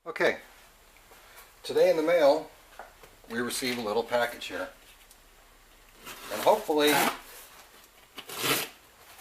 Okay, today in the mail we received a little package here, and hopefully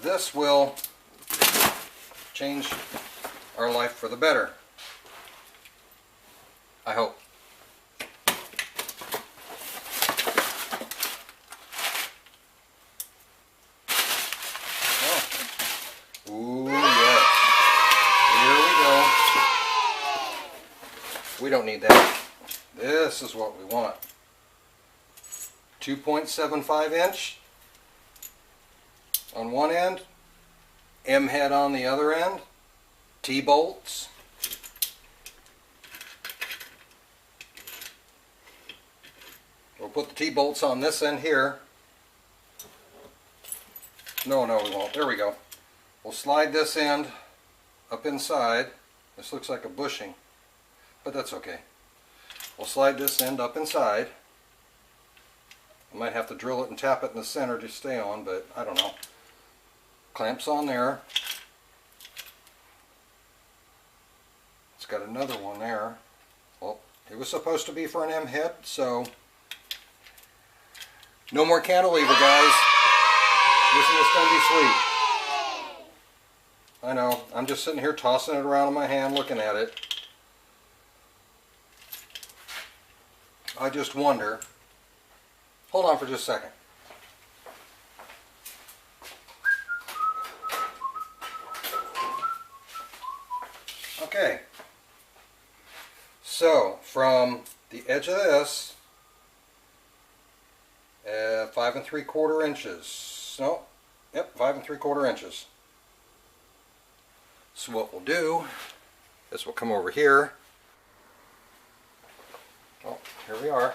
this will change our life for the better. I hope. Oh. Ooh, yes. Here we go. We don't need that. This is what we want. 2.75 inch on one end, M head on the other end, T-bolts. We'll put the T-bolts on this end here. No, we won't. There we go. We'll slide this end up inside. This looks like a bushing, but that's okay. We'll slide this end up inside. I might have to drill it and tap it in the center to stay on, but I don't know. Clamps on there. It's got another one there. Well, it was supposed to be for an M head, so no more cantilever, guys. This is going to be sweet. I know, I'm just sitting here tossing it around in my hand looking at it. I just wonder. Hold on for just a second. Okay. So, from the edge of this, 5 3/4 inches. No, yep, 5 3/4 inches. So what we'll do is we'll come over here. Oh, here we are.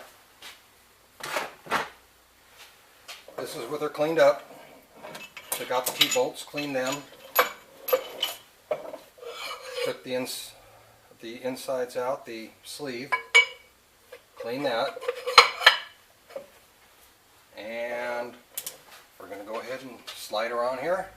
This is where they're cleaned up. Took out the T-bolts, cleaned them. Took the insides out, the sleeve. Cleaned that. And we're going to go ahead and slide around here.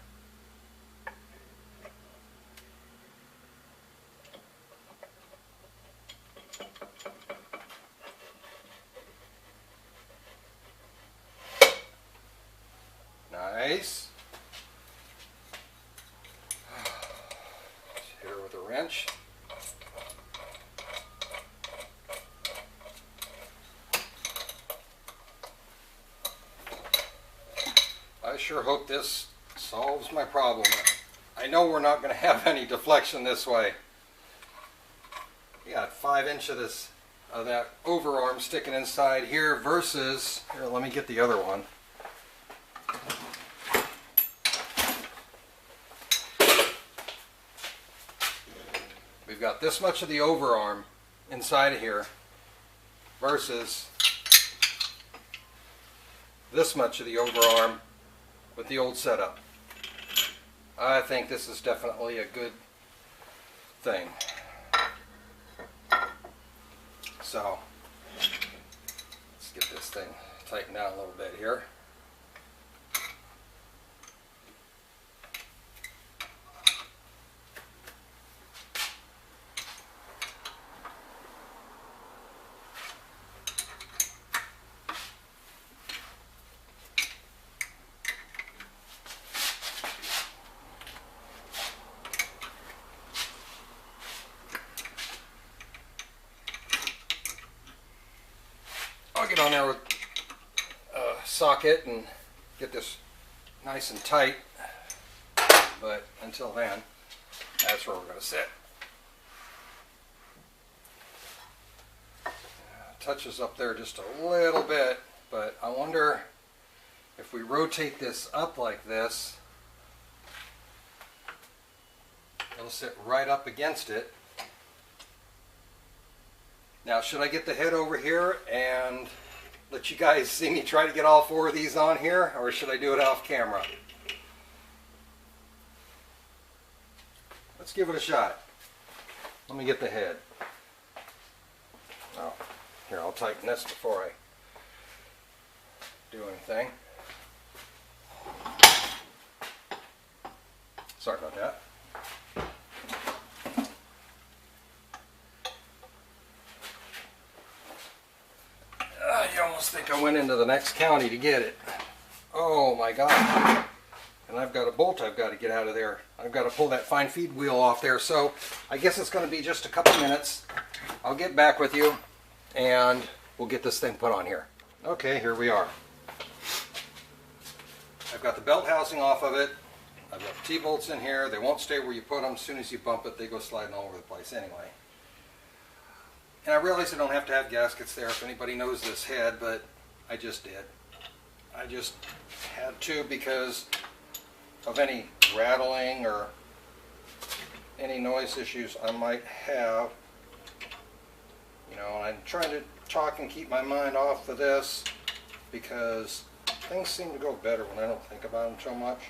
Nice. Hit her with a wrench. I sure hope this solves my problem. I know we're not going to have any deflection this way. You got 5 inches of that overarm sticking inside here versus, here, let me get the other one. We've got this much of the overarm inside of here versus this much of the overarm with the old setup. I think this is definitely a good thing. So let's get this thing tightened down a little bit here. I'll get on there with a socket and get this nice and tight, but until then, that's where we're going to sit. Touches up there just a little bit, but I wonder if we rotate this up like this, it'll sit right up against it. Now, should I get the head over here and let you guys see me try to get all 4 of these on here, or should I do it off camera? Let's give it a shot. Let me get the head. Oh, here, I'll tighten this before I do anything. Sorry about that. like I went into the next county to get it. Oh my gosh. And I've got a bolt I've got to get out of there. I've got to pull that fine feed wheel off there. So I guess it's going to be just a couple minutes. I'll get back with you and we'll get this thing put on here. Okay, here we are. I've got the belt housing off of it. I've got T-bolts in here. They won't stay where you put them. As soon as you bump it, they go sliding all over the place anyway. And I realize I don't have to have gaskets there if anybody knows this head, but I just did. I just had to because of any rattling or any noise issues I might have. You know, I'm trying to talk and keep my mind off of this because things seem to go better when I don't think about them so much.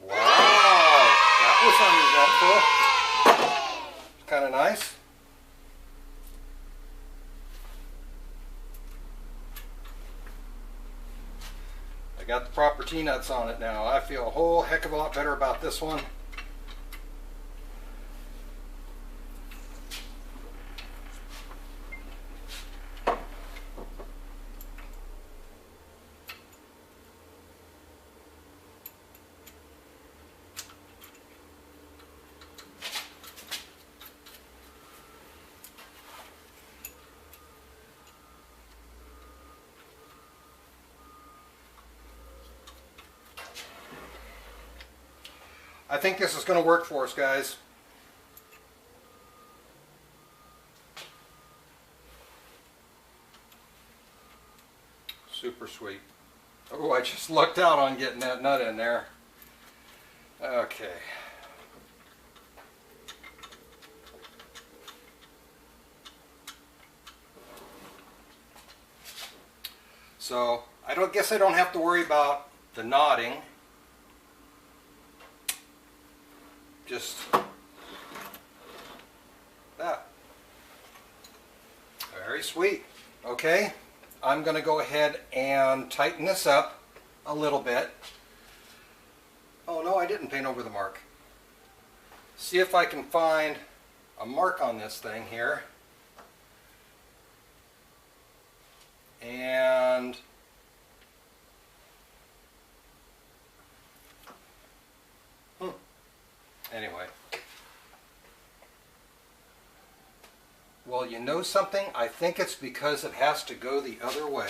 Wow, that was uneventful. It's kind of nice. I got the proper T-nuts on it now. I feel a whole heck of a lot better about this one. I think this is going to work for us, guys. Super sweet. Oh, I just lucked out on getting that nut in there. Okay. So, guess I don't have to worry about the knotting. Just that. Very sweet. Okay, I'm going to go ahead and tighten this up a little bit. Oh no, I didn't paint over the mark. See if I can find a mark on this thing here. And anyway, well, you know something? I think it's because it has to go the other way.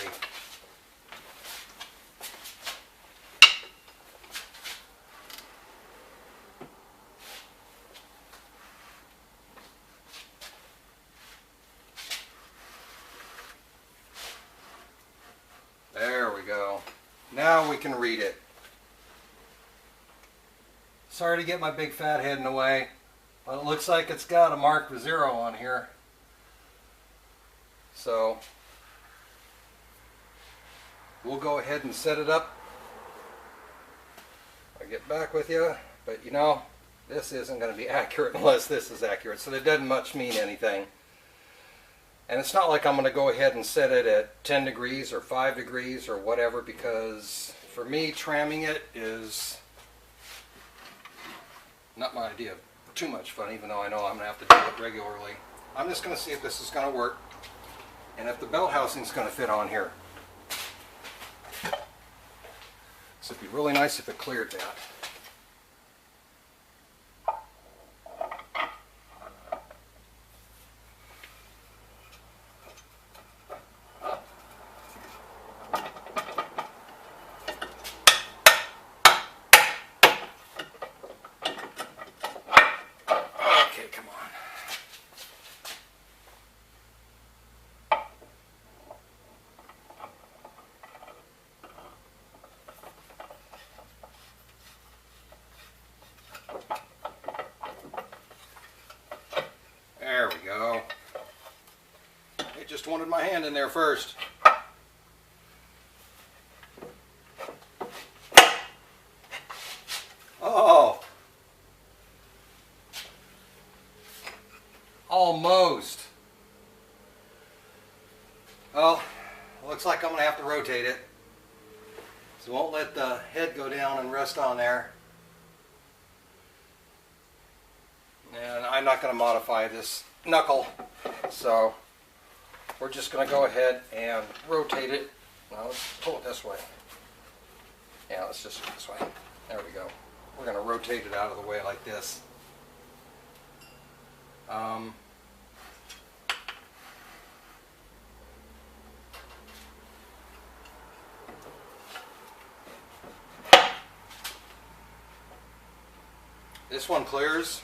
There we go. Now we can read it. Sorry to get my big fat head in the way, but it looks like it's got a mark with 0 on here. So we'll go ahead and set it up. I'll get back with you, but you know, this isn't going to be accurate unless this is accurate, so that doesn't much mean anything. And it's not like I'm going to go ahead and set it at 10 degrees or 5 degrees or whatever, because for me, tramming it is not my idea of too much fun, even though I know I'm going to have to do it regularly. I'm just going to see if this is going to work and if the belt housing is going to fit on here. So it'd be really nice if it cleared that. There we go. It just wanted my hand in there first. Oh! Almost. Well, looks like I'm going to have to rotate it. So it won't let the head go down and rest on there. And I'm not going to modify this knuckle, so we're just going to go ahead and rotate it. Now let's pull it this way. Yeah, let's just go this way. There we go. We're going to rotate it out of the way like this. This one clears.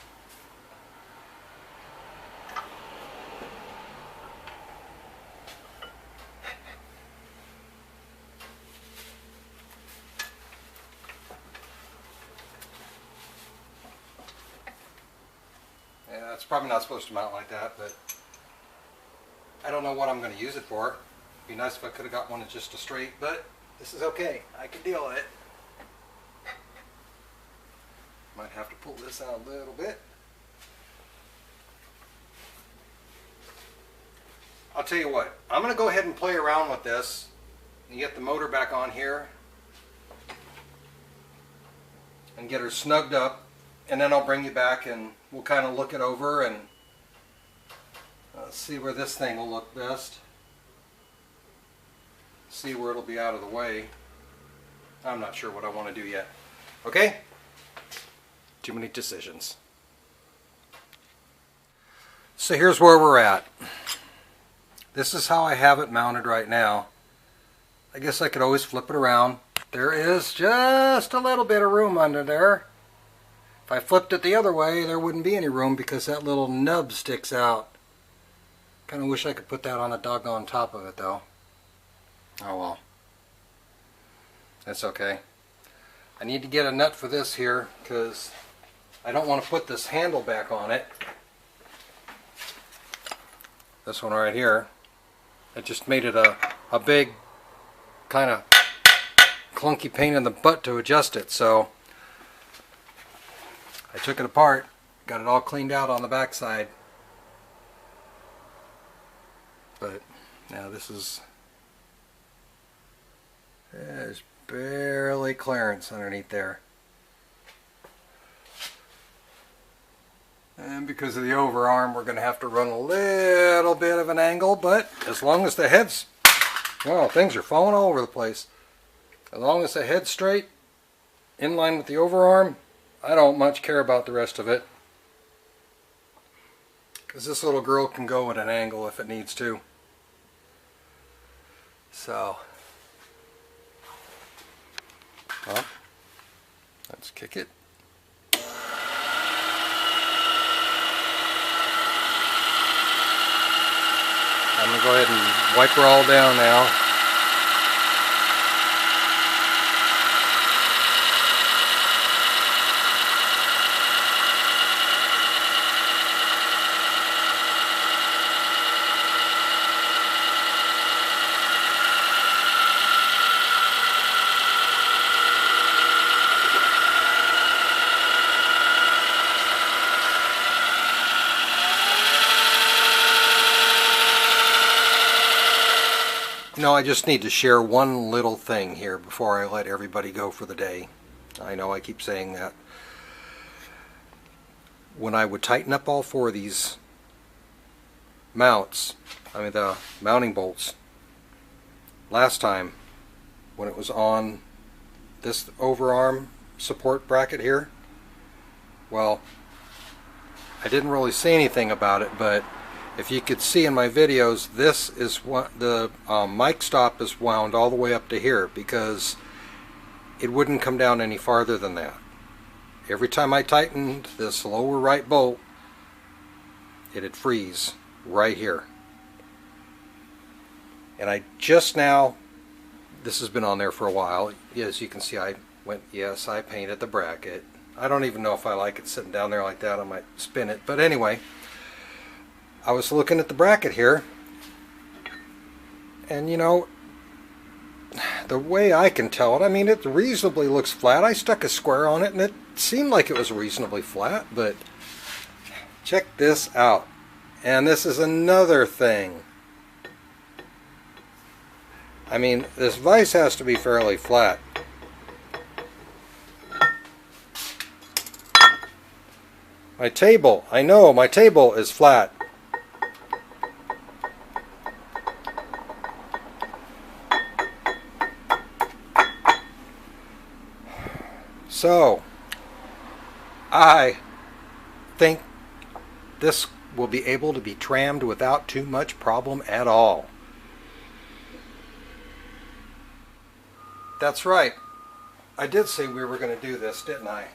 Yeah, it's probably not supposed to mount like that, but I don't know what I'm going to use it for. It'd be nice if I could have got one that's just a straight, but this is okay. I can deal with it. Might have to pull this out a little bit. I'll tell you what, I'm going to go ahead and play around with this and get the motor back on here and get her snugged up, and then I'll bring you back and we'll kind of look it over and see where this thing will look best. See where it'll be out of the way. I'm not sure what I want to do yet. Okay? Too many decisions. So here's where we're at. This is how I have it mounted right now. I guess I could always flip it around. There is just a little bit of room under there. If I flipped it the other way, there wouldn't be any room because that little nub sticks out. Kind of wish I could put that on a doggone top of it though. Oh well. That's okay. I need to get a nut for this here because I don't want to put this handle back on it. This one right here. It just made it a big kind of clunky pain in the butt to adjust it. So I took it apart, got it all cleaned out on the back side. But now this is, there's barely clearance underneath there. And because of the overarm, we're going to have to run a little bit of an angle, but as long as the head's, well, things are falling all over the place. As long as the head's straight, in line with the overarm, I don't much care about the rest of it. Because this little girl can go at an angle if it needs to. So, well, let's kick it. I'm going to go ahead and wipe her all down now. No, I just need to share one little thing here before I let everybody go for the day. I know I keep saying that. When I would tighten up all four of these mounts, I mean the mounting bolts, last time when it was on this overarm support bracket here, well, I didn't really say anything about it, but if you could see in my videos, this is what the mic stop is wound all the way up to here because it wouldn't come down any farther than that. Every time I tightened this lower right bolt, it'd freeze right here. And I just now, this has been on there for a while. As you can see, I painted the bracket. I don't even know if I like it sitting down there like that. I might spin it. But anyway, I was looking at the bracket here, and you know, the way I can tell it, I mean, it reasonably looks flat. I stuck a square on it and it seemed like it was reasonably flat, but check this out. And this is another thing. I mean, this vise has to be fairly flat. My table. I know, my table is flat. So, I think this will be able to be trammed without too much problem at all. That's right. I did say we were going to do this, didn't I?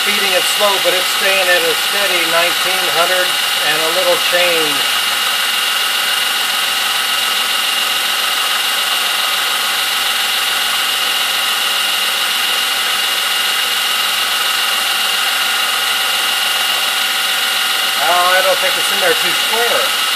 Feeding it slow, but it's staying at a steady 1900 and a little change. Oh, I don't think it's in there too square.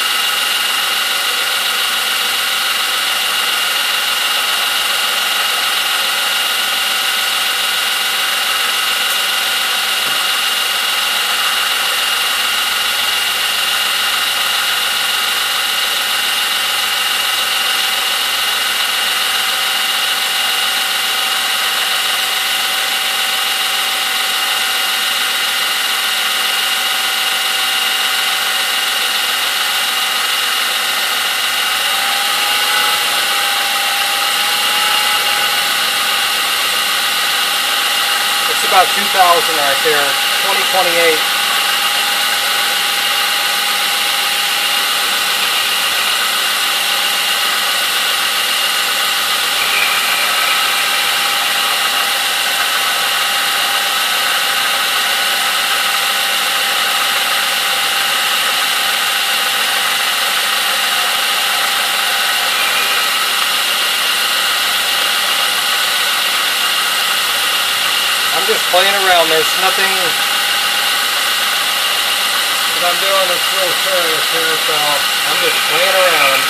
About 2,000 right there, 2028. I'm just playing around. There's nothing that I'm doing that's real serious here, so I'm just playing around.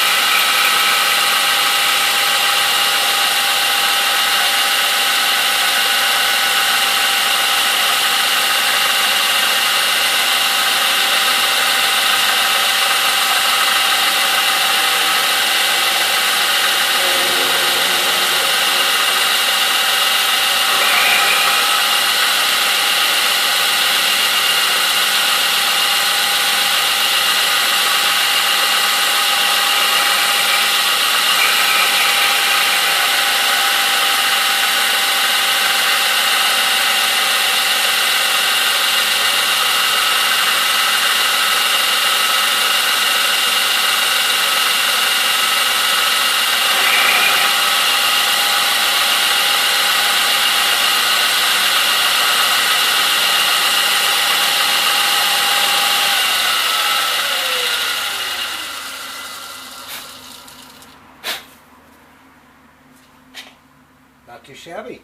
Not too shabby.